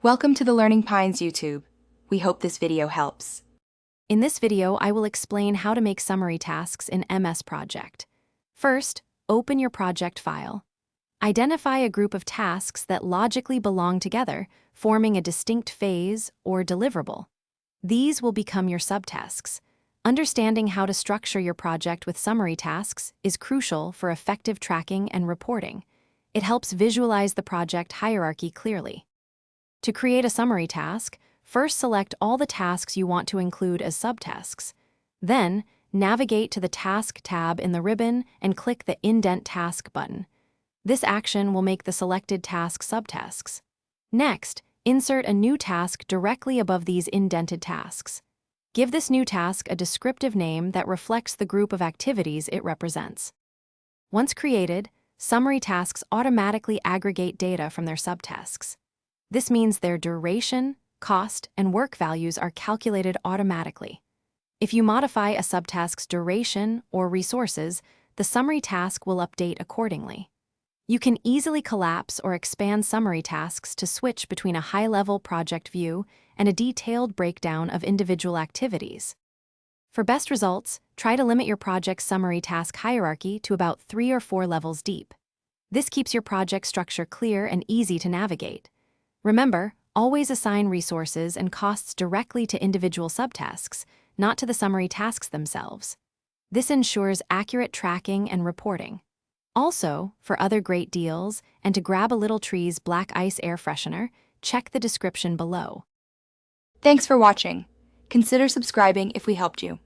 Welcome to the Learning Pines YouTube. We hope this video helps. In this video, I will explain how to make summary tasks in MS Project. First, open your project file. Identify a group of tasks that logically belong together, forming a distinct phase or deliverable. These will become your subtasks. Understanding how to structure your project with summary tasks is crucial for effective tracking and reporting. It helps visualize the project hierarchy clearly. To create a summary task, first select all the tasks you want to include as subtasks. Then, navigate to the Task tab in the ribbon and click the Indent Task button. This action will make the selected task subtasks. Next, insert a new task directly above these indented tasks. Give this new task a descriptive name that reflects the group of activities it represents. Once created, summary tasks automatically aggregate data from their subtasks. This means their duration, cost, and work values are calculated automatically. If you modify a subtask's duration or resources, the summary task will update accordingly. You can easily collapse or expand summary tasks to switch between a high-level project view and a detailed breakdown of individual activities. For best results, try to limit your project's summary task hierarchy to about 3 or 4 levels deep. This keeps your project structure clear and easy to navigate. Remember, always assign resources and costs directly to individual subtasks, not to the summary tasks themselves. This ensures accurate tracking and reporting. Also, for other great deals and to grab a Little Tree's Black Ice air freshener, check the description below. Thanks for watching. Consider subscribing if we helped you.